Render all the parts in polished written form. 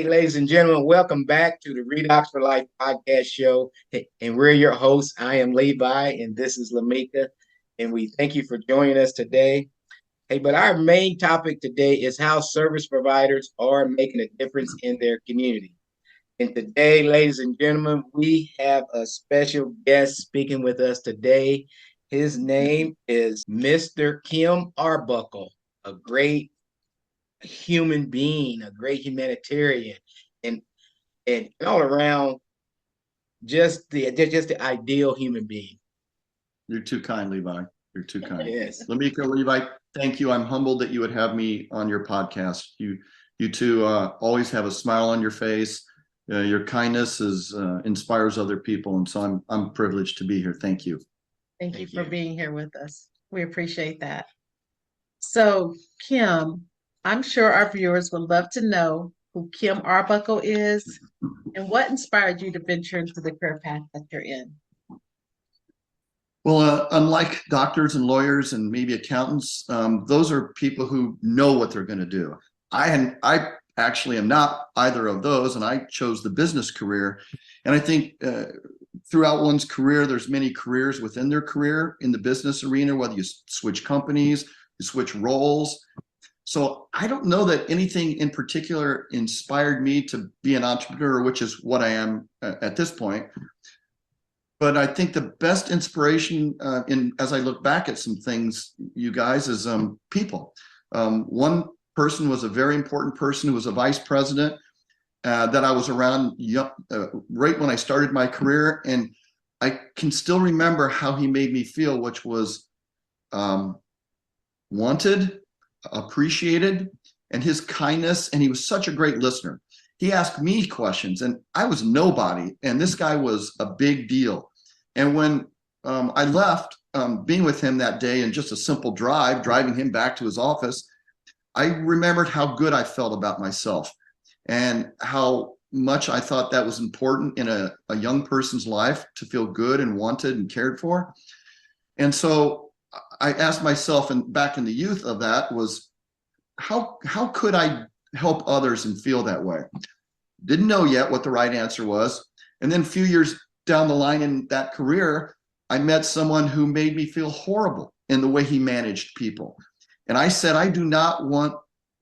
Hey, ladies and gentlemen, welcome back to the Reidox4life Podcast Show. And we're your hosts. I am Levi, and this is Lamika. And we thank you for joining us today. Hey, but our main topic today is how service providers are making a difference in their community. And today, ladies and gentlemen, we have a special guest speaking with us today. His name is Mr. Kim Arbuckle, a great human being, a great humanitarian, and all around just the ideal human being. You're too kind, Levi. You're too kind. Yes. Lamika, Levi, thank you. I'm humbled that you would have me on your podcast. You two always have a smile on your face. Your kindness inspires other people, and so I'm privileged to be here. Thank you. Thank you for being here with us. We appreciate that. So, Kim, I'm sure our viewers would love to know who Kim Arbuckle is and what inspired you to venture into the career path that you're in. Well, unlike doctors and lawyers and maybe accountants, those are people who know what they're going to do. I actually am not either of those, and I chose the business career. And I think throughout one's career, there's many careers within their career in the business arena, whether you switch companies, you switch roles. So I don't know that anything in particular inspired me to be an entrepreneur, which is what I am at this point. But I think the best inspiration as I look back at some things, you guys, is people. One person was a very important person who was a vice president that I was around right when I started my career. And I can still remember how he made me feel, which was wanted, appreciated, and his kindness. And he was such a great listener. He asked me questions, and I was nobody, and this guy was a big deal. And when I left being with him that day in just a simple driving him back to his office, I remembered how good I felt about myself and how much I thought that was important in a young person's life, to feel good and wanted and cared for. And so I asked myself, and back in the youth of that, was how could I help others and feel that way? Didn't know yet what the right answer was. And then a few years down the line in that career, I met someone who made me feel horrible in the way he managed people. And I said, I do not want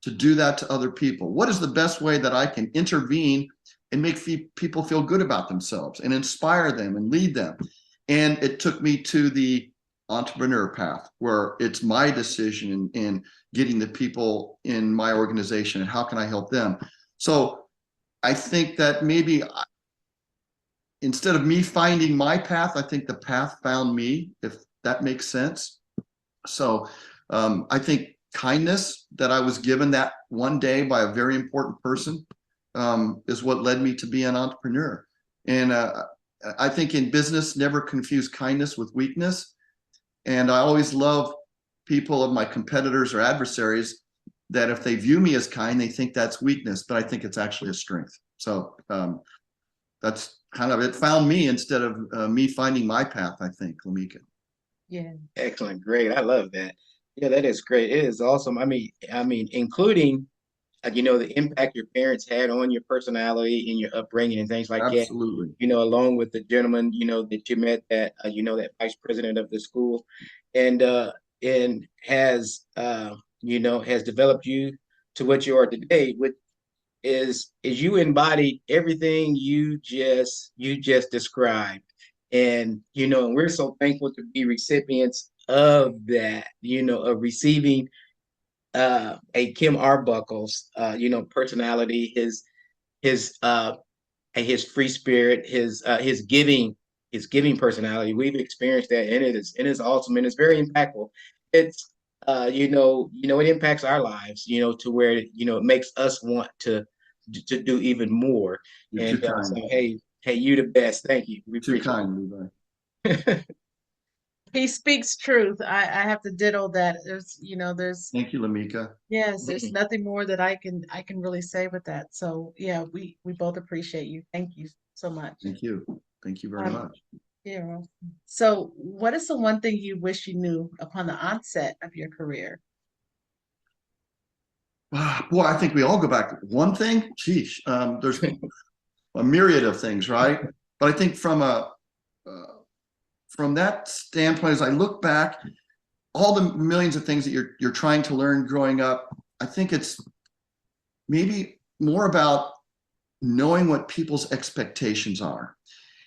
to do that to other people. What is the best way that I can intervene and make people feel good about themselves and inspire them and lead them? And it took me to the entrepreneur path, where it's my decision in getting the people in my organization and how can I help them. So I think that maybe instead of me finding my path, I think the path found me, if that makes sense. So I think kindness that I was given that one day by a very important person is what led me to be an entrepreneur. And I think in business, never confuse kindness with weakness. And I always love people of my competitors or adversaries that if they view me as kind, they think that's weakness, but I think it's actually a strength. So that's kind of, it found me instead of me finding my path, I think, Lamika. Yeah. Excellent. Great. I love that. Yeah, that is great. It is awesome. I mean, including, the impact your parents had on your personality and your upbringing and things like that. Absolutely. Along with the gentleman, that you met, that, that vice president of the school, and has, has developed you to what you are today, which is you embodied everything you just described. And, and we're so thankful to be recipients of that, of receiving a Kim Arbuckle's, personality, his free spirit, his giving personality. We've experienced that, and it is awesome, and it's very impactful. It's it impacts our lives, to where it makes us want to do even more. You're And too kind. so, hey, you the best. Thank you. We Too appreciate kind, Levi. He speaks truth. I have to ditto that. There's Thank you, Lamika. yes, there's nothing more that I can really say with that. So yeah, we both appreciate you. Thank you so much. Thank you. Thank you very much. Yeah. So what is the one thing you wish you knew upon the onset of your career? Boy, I think we all go back. One thing, geez, there's a myriad of things, right? But I think from that standpoint, as I look back, all the millions of things that you're trying to learn growing up, I think it's maybe more about knowing what people's expectations are.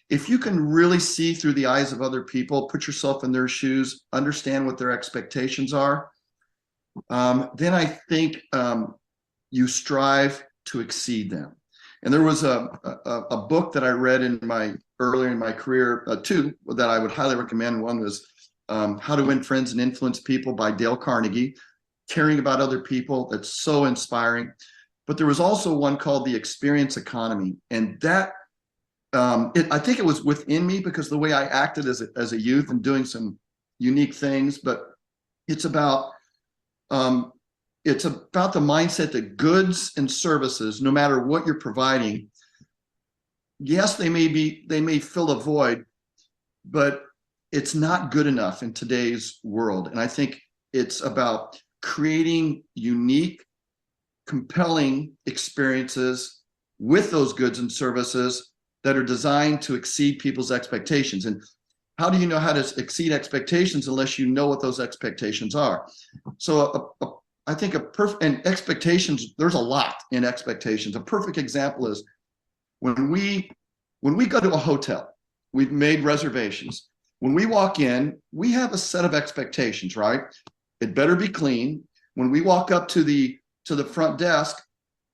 If you can really see through the eyes of other people, put yourself in their shoes, understand what their expectations are, then I think you strive to exceed them. And there was a book that I read earlier in my career, two that I would highly recommend. One was How to Win Friends and Influence People by Dale Carnegie, caring about other people. That's so inspiring. But there was also one called The Experience Economy. And that, I think it was within me because the way I acted as a youth and doing some unique things, but it's about the mindset that goods and services, no matter what you're providing, yes, they may fill a void, but it's not good enough in today's world. And I think it's about creating unique, compelling experiences with those goods and services that are designed to exceed people's expectations. And how do you know how to exceed expectations unless you know what those expectations are? So I think and expectations, there's a lot in expectations. A perfect example is when we go to a hotel, we've made reservations. When we walk in, we have a set of expectations, right? It better be clean. When we walk up to the front desk,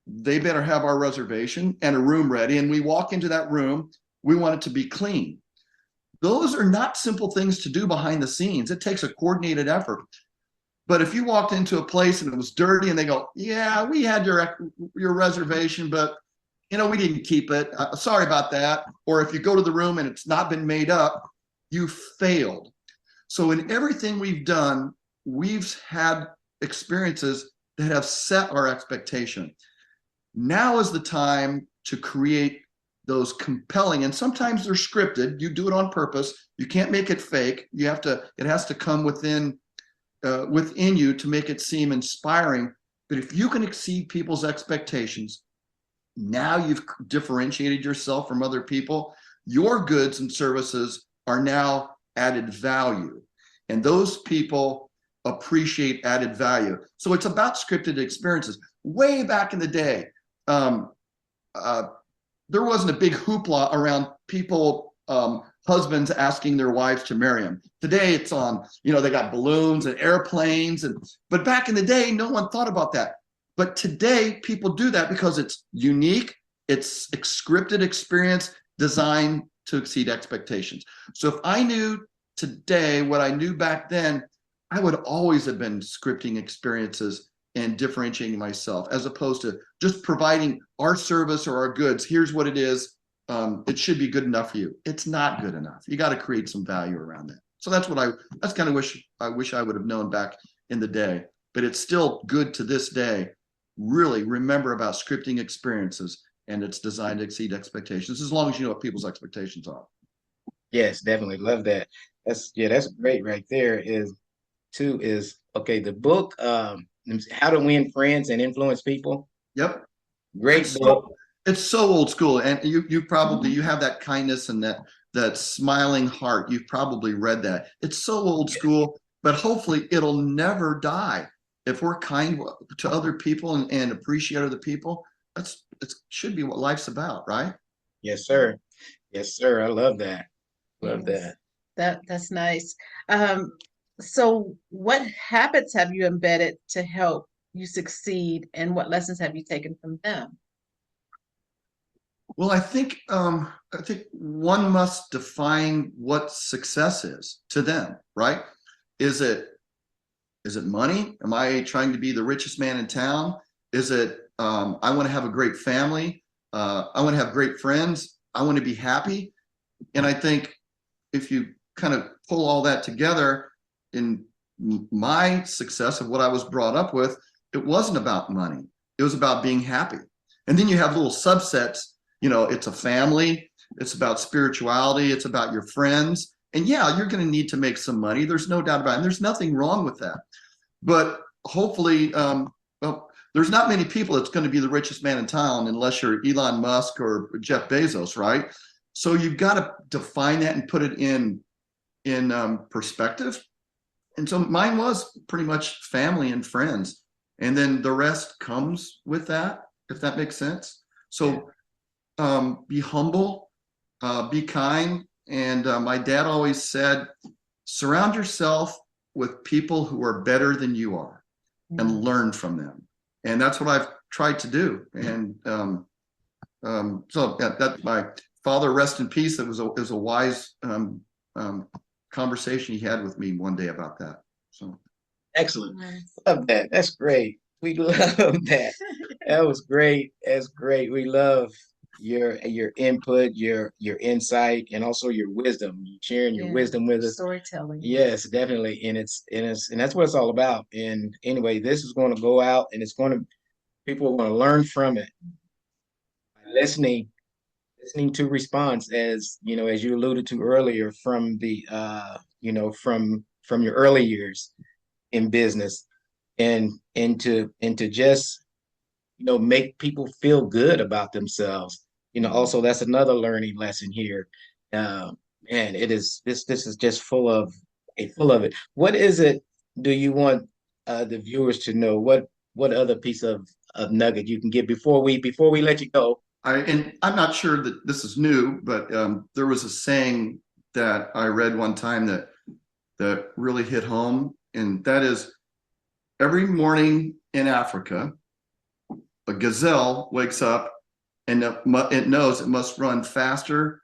they better have our reservation and a room ready. And we walk into that room, we want it to be clean. Those are not simple things to do behind the scenes. It takes a coordinated effort. But if you walked into a place and it was dirty and they go, yeah, we had your reservation, but we didn't keep it. Sorry about that. Or if you go to the room and it's not been made up, you failed. So in everything we've done, we've had experiences that have set our expectation. Now is the time to create those compelling, and sometimes they're scripted. You do it on purpose. You can't make it fake. It has to come within you to make it seem inspiring. But if you can exceed people's expectations, now you've differentiated yourself from other people. Your goods and services are now added value, and those people appreciate added value. So it's about scripted experiences. Way back in the day, there wasn't a big hoopla around people, husbands asking their wives to marry them. Today it's on, they got balloons and airplanes, but back in the day, no one thought about that. But today people do that because it's unique. It's a scripted experience designed to exceed expectations. So if I knew today what I knew back then, I would always have been scripting experiences and differentiating myself, as opposed to just providing our service or our goods. Here's what it is. It should be good enough for you. It's not good enough. You got to create some value around that. So that's kind of wish I would have known back in the day, but it's still good to this day. Really remember about scripting experiences, and it's designed to exceed expectations, as long as you know what people's expectations are. Yes, definitely love that. That's great right there. The book, How to Win Friends and Influence People. Yep. Great book. It's so old school, and you probably you have that kindness and that smiling heart. You've probably read that. It's so old school, but hopefully it'll never die. If we're kind to other people and appreciate other people, it should be what life's about, right? Yes, sir. Yes, sir. I love that. Love Yes. that. That's nice. So what habits have you embedded to help you succeed, and what lessons have you taken from them? Well, I think one must define what success is to them, right? Is it money? Am I trying to be the richest man in town? Is it I want to have a great family? I want to have great friends. I want to be happy. And I think if you kind of pull all that together, in my success of what I was brought up with, it wasn't about money. It was about being happy. And then you have little subsets. It's a family. It's about spirituality. It's about your friends. And yeah, you're going to need to make some money. There's no doubt about it. And there's nothing wrong with that. But hopefully, there's not many people that's going to be the richest man in town unless you're Elon Musk or Jeff Bezos, right? So you've got to define that and put it in perspective. And so mine was pretty much family and friends, and then the rest comes with that, if that makes sense. So be humble, be kind, and my dad always said, surround yourself with people who are better than you are, and learn from them. And that's what I've tried to do. And so that my father, rest in peace. It was a wise conversation he had with me one day about that. So Excellent. Love that. That's great. We love that. That was great. That's great. We love your input, your insight, and also your wisdom. You sharing your wisdom with us. Storytelling. Yes, definitely. And that's what it's all about. And anyway, this is going to go out, and people are going to learn from it. Listening to response, as you know, as you alluded to earlier, from the from your early years in business, and to just make people feel good about themselves. Also that's another learning lesson here. And this is just full of it. What is it do you want the viewers to know? What other piece of nugget you can give before we let you go? and I'm not sure that this is new, but there was a saying that I read one time that really hit home, and that is, every morning in Africa, a gazelle wakes up and it knows it must run faster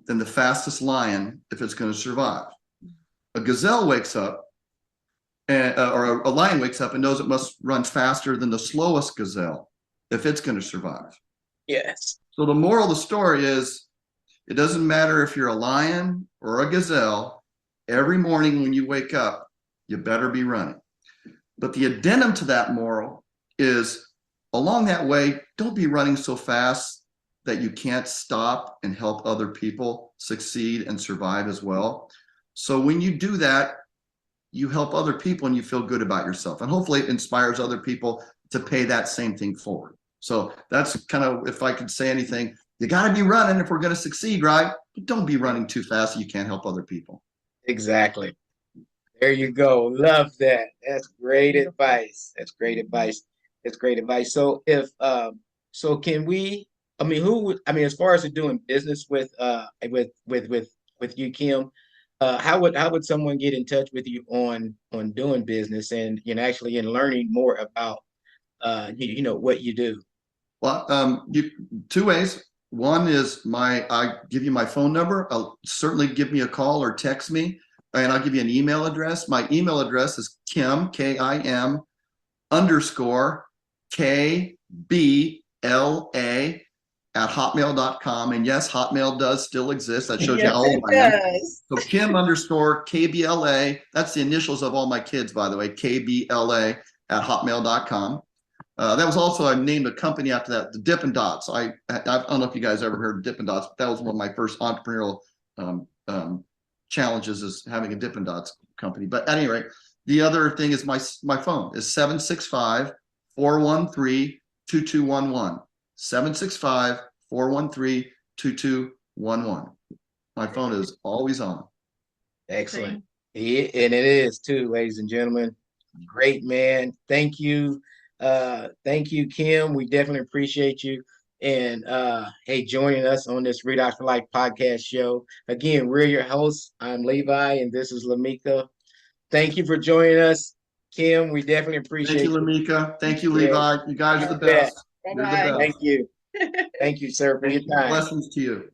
than the fastest lion if it's going to survive. A gazelle wakes up, or a lion wakes up and knows it must run faster than the slowest gazelle if it's going to survive. Yes. So the moral of the story is, it doesn't matter if you're a lion or a gazelle, every morning when you wake up, you better be running. But the addendum to that moral is, along that way, don't be running so fast that you can't stop and help other people succeed and survive as well. So when you do that, you help other people and you feel good about yourself. And hopefully it inspires other people to pay that same thing forward. So that's kind of, if I could say anything, you got to be running if we're going to succeed, right? But don't be running too fast so you can't help other people. Exactly. There you go. Love that. That's great advice. That's great advice. That's great advice. So so can we, as far as doing business with you, Kim, how would someone get in touch with you on doing business and actually in learning more about what you do? Well, two ways. One is I give you my phone number. I'll certainly give me a call or text me, and I'll give you an email address. My email address is Kim, Kim _ KBLA @hotmail.com. And yes, Hotmail does still exist. That shows you how old I am. So Kim _ KBLA, that's the initials of all my kids, by the way, KBLA @hotmail.com. That was also, I named a company after that, the Dippin' Dots. I don't know if you guys ever heard of Dippin' Dots, but that was one of my first entrepreneurial challenges, is having a Dippin' Dots company. But at any rate, the other thing is my phone is 765-413-2211. 765-413-2211. My phone is always on. Excellent. Yeah, and it is too, ladies and gentlemen. Great, man. Thank you. Thank you, Kim. We definitely appreciate you. And hey, joining us on this Reidox4life podcast show. Again, we're your hosts. I'm Levi, and this is Lamika. Thank you for joining us, Kim. We definitely appreciate you. Thank you, Lamika. Thank you, Levi. You guys are the best. You're the best. Thank you. Thank you, sir, for your time. Blessings to you.